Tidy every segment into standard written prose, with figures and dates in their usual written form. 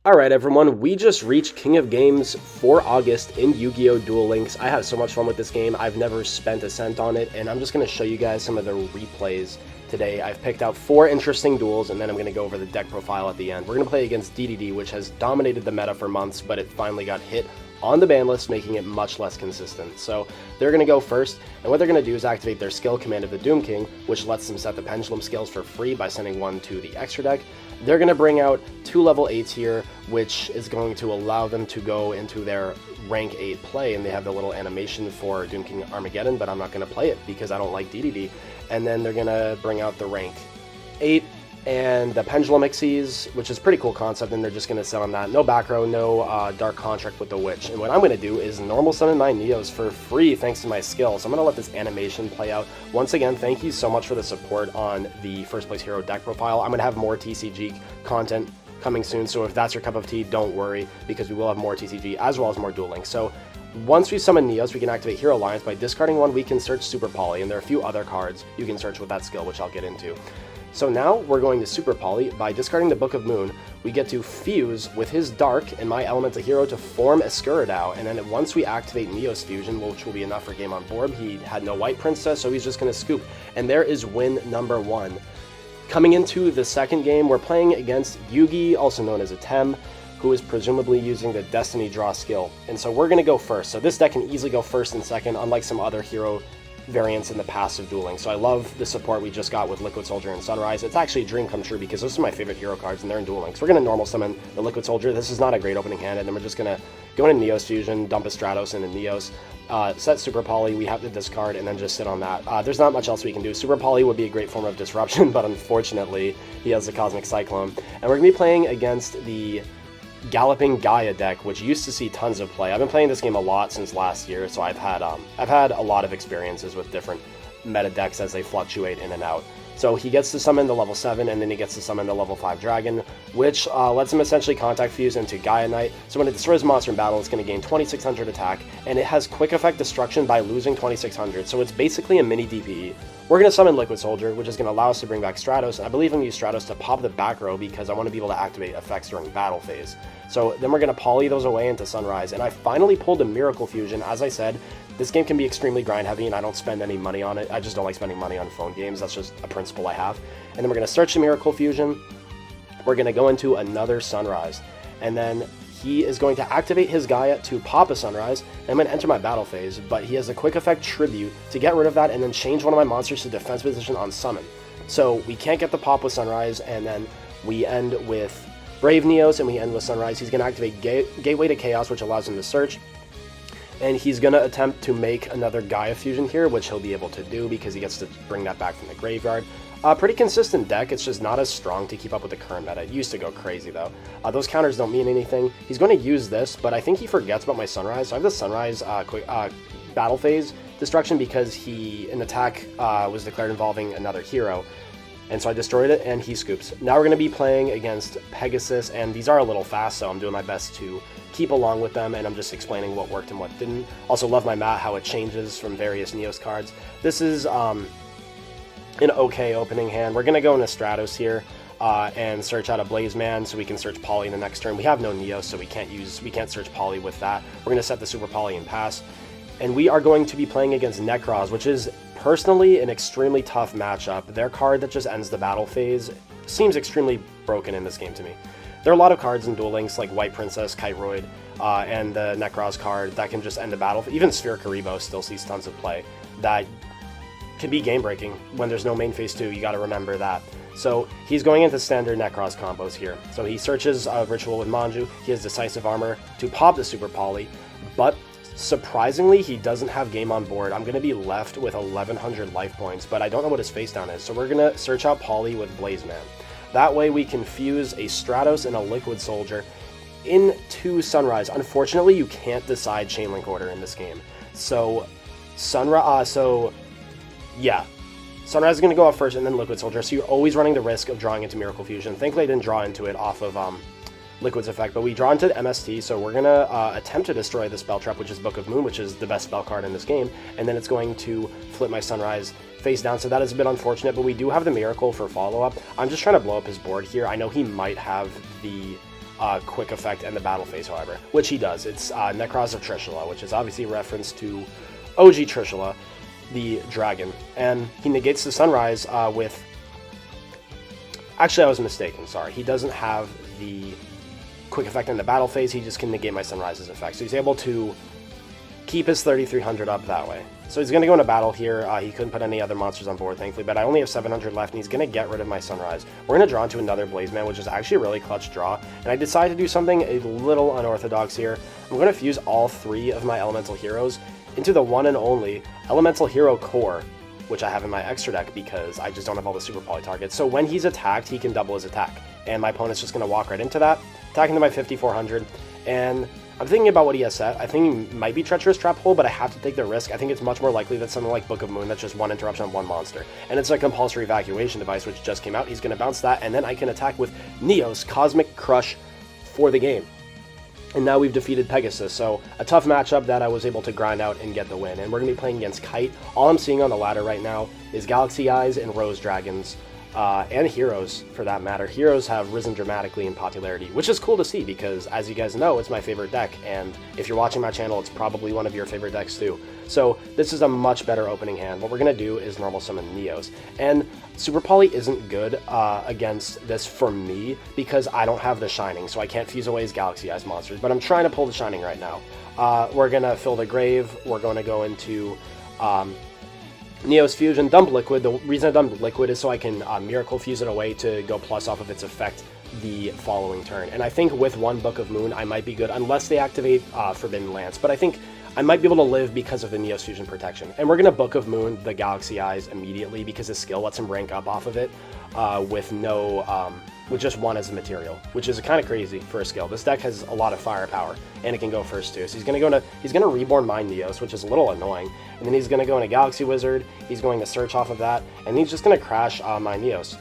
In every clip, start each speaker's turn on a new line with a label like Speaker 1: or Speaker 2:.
Speaker 1: Alright everyone, we just reached King of Games for August in Yu-Gi-Oh! Duel Links. I had so much fun with this game, I've never spent a cent on it, and I'm just going to show you guys some of the replays today. I've picked out 4 interesting duels, and then I'm going to go over the deck profile at the end. We're going to play against DDD, which has dominated the meta for months, but it finally got hit on the ban list, making it much less consistent. So they're going to go first, and what they're going to do is activate their skill Command of the Doom King, which lets them set the Pendulum skills for free by sending one to the extra deck. They're going to bring out 2 level 8s here, which is going to allow them to go into their rank 8 play, and they have the little animation for Doom King Armageddon, but I'm not going to play it because I don't like DDD. And then they're going to bring out the rank 8 and the Pendulum Xyz, which is a pretty cool concept, and they're just going to sit on that. No back row, no Dark Contract with the Witch. And what I'm going to do is normal summon my Neos for free thanks to my skill. So I'm going to let this animation play out. Once again, thank you so much for the support on the First Place Hero deck profile. I'm going to have more TCG content coming soon, so if that's your cup of tea, don't worry, because we will have more TCG as well as more Duel Links. So once we summon Neos, we can activate Hero Alliance. By discarding one, we can search Super Poly, and there are a few other cards you can search with that skill, which I'll get into. So now we're going to Super Poly. By discarding the Book of Moon, we get to fuse with his Dark and my Elemental Hero to form a Escuridao, and then once we activate Neos Fusion, which will be enough for game on board, he had no White Princess, so he's just going to scoop. And there is win number 1. Coming into the second game, we're playing against Yugi, also known as Atem, who is presumably using the Destiny Draw skill. And so we're going to go first. So this deck can easily go first and second, unlike some other hero variants in the passive dueling. So I love the support we just got with Liquid Soldier and Sunrise. It's actually a dream come true because those are my favorite hero cards and they're in Duel Links. We're going to normal summon the Liquid Soldier. This is not a great opening hand, and then we're just going to go into Neos Fusion, dump a Stratos into Neos, set Super Poly, we have to discard, and then just sit on that. There's not much else we can do. Super Poly would be a great form of disruption, but unfortunately he has the Cosmic Cyclone. And we're going to be playing against the Galloping Gaia deck, which used to see tons of play. I've been playing this game a lot since last year, so I've had a lot of experiences with different meta decks as they fluctuate in and out. So he gets to summon the level 7, and then he gets to summon the level 5 dragon, which lets him essentially contact fuse into Gaia Knight. So when it destroys a monster in battle, it's going to gain 2600 attack, and it has quick effect destruction by losing 2600, so it's basically a mini DPE. We're going to summon Liquid Soldier, which is going to allow us to bring back Stratos, and I believe I'm going to use Stratos to pop the back row because I want to be able to activate effects during battle phase. So then we're going to poly those away into Sunrise, and I finally pulled a Miracle Fusion. As I said, this game can be extremely grind heavy, and I don't spend any money on it. I just don't like spending money on phone games. That's just a principle I have. And then we're going to search the Miracle Fusion. We're going to go into another Sunrise, and then he is going to activate his Gaia to pop a Sunrise, and I'm going to enter my battle phase, but he has a quick effect Tribute to get rid of that and then change one of my monsters to defense position on summon. So we can't get the pop with Sunrise, and then we end with Brave Neos, and we end with Sunrise. He's going to activate Gateway to Chaos, which allows him to search, and he's going to attempt to make another Gaia Fusion here, which he'll be able to do because he gets to bring that back from the graveyard. Pretty consistent deck, it's just not as strong to keep up with the current meta. It used to go crazy though. Those counters don't mean anything. He's going to use this, but I think he forgets about my Sunrise. So I have the Sunrise battle phase destruction because an attack was declared involving another hero. And so I destroyed it, and he scoops. Now we're going to be playing against Pegasus, and these are a little fast, so I'm doing my best to keep along with them, and I'm just explaining what worked and what didn't. Also love my mat, how it changes from various Neos cards. This is an okay opening hand. We're going to go into Stratos here and search out a Blaze Man so we can search Poly in the next turn. We have no Neos, so we can't search Poly with that. We're going to set the Super Poly and pass. And we are going to be playing against Necros, which is personally an extremely tough matchup. Their card that just ends the battle phase seems extremely broken in this game to me. There are a lot of cards in Duel Links like White Princess, Kiteroid, and the Necros card that can just end the battle. Even Sphere Karibo still sees tons of play that can be game-breaking. When there's no main phase 2, you got to remember that. So he's going into standard Necros combos here. So he searches a Ritual with Manju, he has Decisive Armor to pop the Super Poly, but surprisingly, he doesn't have game on board. I'm going to be left with 1100 life points, but I don't know what his face down is, so we're going to search out Poly with Blaze Man. That way we can fuse a Stratos and a Liquid Soldier into Sunrise. Unfortunately, you can't decide Chain Link order in this game. So Sunrise is going to go out first and then Liquid Soldier, so you're always running the risk of drawing into Miracle Fusion. Thankfully, I didn't draw into it off of Liquid's effect, but we draw into MST, so we're going to attempt to destroy the Spell Trap, which is Book of Moon, which is the best spell card in this game, and then it's going to flip my Sunrise face down, so that is a bit unfortunate, but we do have the Miracle for follow-up. I'm just trying to blow up his board here. I know he might have the quick effect in the battle phase, however, which he does. It's Necros of Trishula, which is obviously a reference to OG Trishula, the dragon, and he negates the Sunrise with... Actually, I was mistaken, sorry. He doesn't have the quick effect in the battle phase, he just can negate my Sunrise's effect. So he's able to keep his 3300 up that way. So he's going to go into battle here. He couldn't put any other monsters on board, thankfully, but I only have 700 left, and he's going to get rid of my Sunrise. We're going to draw into another Blaze Man, which is actually a really clutch draw, and I decided to do something a little unorthodox here. I'm going to fuse all 3 of my Elemental Heroes into the one and only Elemental Hero Core, which I have in my extra deck because I just don't have all the Super Poly targets. So when he's attacked, he can double his attack, and my opponent's just going to walk right into that, attacking to my 5400, and I'm thinking about what he has set. I think he might be Treacherous Trap Hole, but I have to take the risk. I think it's much more likely that something like Book of Moon, that's just 1 interruption on 1 monster. And it's a compulsory evacuation device, which just came out. He's going to bounce that, and then I can attack with Neos Cosmic Crush for the game. And now we've defeated Pegasus, so a tough matchup that I was able to grind out and get the win. And we're going to be playing against Kite. All I'm seeing on the ladder right now is Galaxy Eyes and Rose Dragons. And Heroes, for that matter. Heroes have risen dramatically in popularity, which is cool to see because, as you guys know, it's my favorite deck, and if you're watching my channel, it's probably one of your favorite decks too. So this is a much better opening hand. What we're going to do is normal summon Neos, and Super Poly isn't good against this for me because I don't have the Shining, so I can't fuse away his Galaxy Eyes monsters, but I'm trying to pull the Shining right now. We're going to fill the grave, we're going to go into... Neos Fusion, dump Liquid. The reason I dump Liquid is so I can Miracle Fuse it away to go plus off of its effect the following turn. And I think with 1 Book of Moon, I might be good, unless they activate Forbidden Lance. But I think I might be able to live because of the Neos Fusion protection. And we're going to Book of Moon the Galaxy Eyes immediately because his skill lets him rank up off of it with no... with just 1 as a material, which is kind of crazy for a skill. This deck has a lot of firepower, and it can go first too. So he's gonna Reborn Mine Neos, which is a little annoying, and then he's gonna go into Galaxy Wizard. He's going to search off of that, and he's just gonna crash my Neos.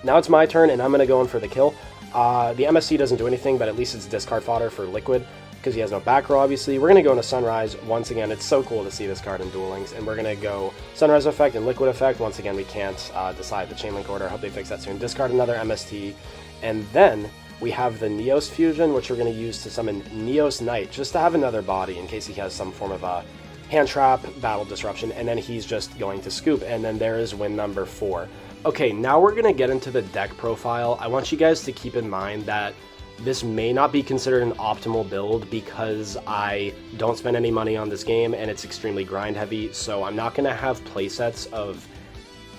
Speaker 1: Now it's my turn, and I'm gonna go in for the kill. The MSC doesn't do anything, but at least it's discard fodder for Liquid, because he has no back row, obviously. We're going to go into Sunrise once again. It's so cool to see this card in Duel Links, and we're going to go Sunrise effect and Liquid effect. Once again, we can't decide the Chain Link order. I hope they fix that soon. Discard another MST, and then we have the Neos Fusion, which we're going to use to summon Neos Knight, just to have another body in case he has some form of a hand trap, battle disruption, and then he's just going to scoop, and then there is win number 4. Okay, now we're going to get into the deck profile. I want you guys to keep in mind that this may not be considered an optimal build because I don't spend any money on this game and it's extremely grind heavy, so I'm not going to have playsets of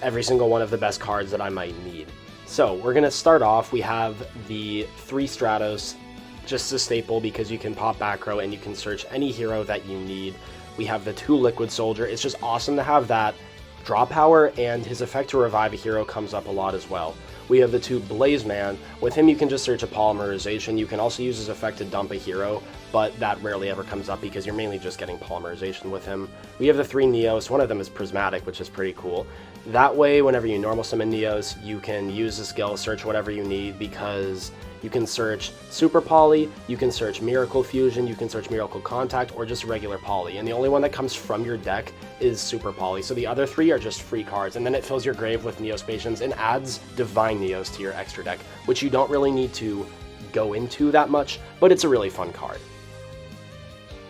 Speaker 1: every single one of the best cards that I might need. So we're going to start off, we have the 3 Stratos, just a staple because you can pop back row and you can search any hero that you need. We have the 2 Liquid Soldier. It's just awesome to have that draw power, and his effect to revive a hero comes up a lot as well. We have the 2 Blaze Man. With him, you can just search a Polymerization. You can also use his effect to dump a hero, but that rarely ever comes up because you're mainly just getting Polymerization with him. We have the 3 Neos. One of them is Prismatic, which is pretty cool. That way, whenever you normal summon Neos, you can use the skill, search whatever you need, because you can search Super Poly, you can search Miracle Fusion, you can search Miracle Contact, or just regular Poly. And the only one that comes from your deck is Super Poly. So the other 3 are just free cards. And then it fills your grave with Neos Patience and adds Divine Neos to your extra deck, which you don't really need to go into that much, but it's a really fun card.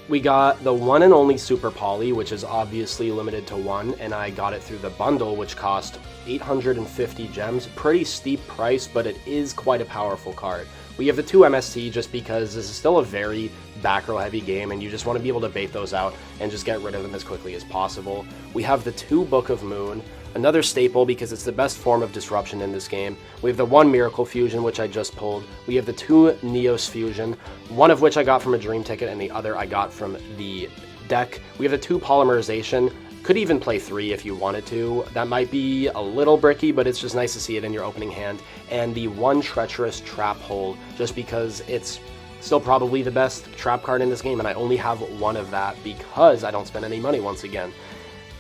Speaker 1: We got the one and only Super Poly, which is obviously limited to 1, and I got it through the bundle, which cost 850 gems. Pretty steep price, but it is quite a powerful card. We have the 2 MST just because this is still a very back row heavy game, and you just want to be able to bait those out and just get rid of them as quickly as possible. We have the 2 Book of Moon, another staple because it's the best form of disruption in this game. We have the 1 Miracle Fusion, which I just pulled. We have the 2 Neos Fusion, one of which I got from a Dream Ticket and the other I got from the deck. We have the 2 Polymerization. Could even play 3 if you wanted to. That might be a little bricky, but it's just nice to see it in your opening hand. And the 1 Treacherous Trap Hole, just because it's still probably the best trap card in this game, and I only have 1 of that because I don't spend any money once again.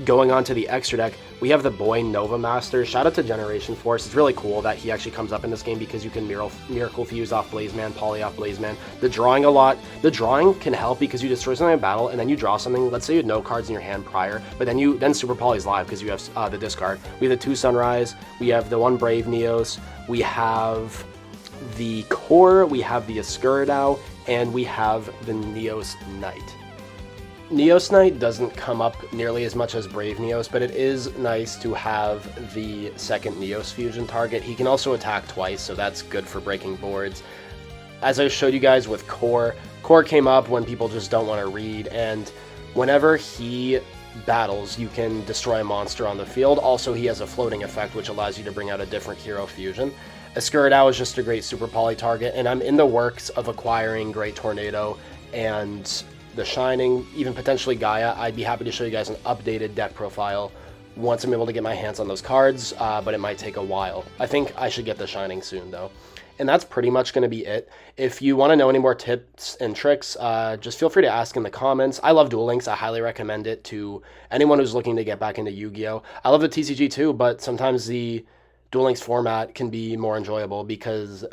Speaker 1: Going on to the extra deck, we have the Boy Nova Master. Shout out to Generation Force. It's really cool that he actually comes up in this game because you can Miracle Fuse off Blaze Man, Poly off Blaze Man. The drawing can help because you destroy something in battle and then you draw something. Let's say you had no cards in your hand prior, but then Super Poly's live because you have the discard. We have the 2 Sunrise. We have the 1 Brave Neos. We have the Core, we have the Escuridao, and we have the Neos Knight. Neos Knight doesn't come up nearly as much as Brave Neos, but it is nice to have the second Neos fusion target. He can also attack twice, so that's good for breaking boards. As I showed you guys with Core, Core came up when people just don't want to read, and whenever he battles, you can destroy a monster on the field. Also, he has a floating effect, which allows you to bring out a different hero fusion. Escuridao is just a great super poly target, and I'm in the works of acquiring Great Tornado and the Shining, even potentially Gaia. I'd be happy to show you guys an updated deck profile once I'm able to get my hands on those cards, but it might take a while. I think I should get the Shining soon, though. And that's pretty much going to be it. If you want to know any more tips and tricks, just feel free to ask in the comments. I love Duel Links. I highly recommend it to anyone who's looking to get back into Yu-Gi-Oh! I love the TCG too, but sometimes the Duel Links format can be more enjoyable because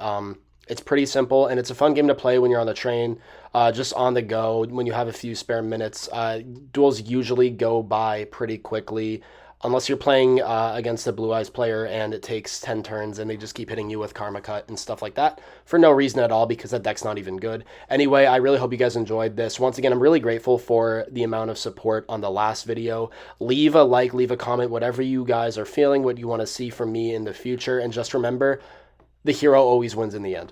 Speaker 1: it's pretty simple, and it's a fun game to play when you're on the train, just on the go, when you have a few spare minutes. Duels usually go by pretty quickly, unless you're playing against a Blue Eyes player and it takes 10 turns and they just keep hitting you with Karma Cut and stuff like that for no reason at all because that deck's not even good. Anyway, I really hope you guys enjoyed this. Once again, I'm really grateful for the amount of support on the last video. Leave a like, leave a comment, whatever you guys are feeling, what you want to see from me in the future, and just remember, the hero always wins in the end.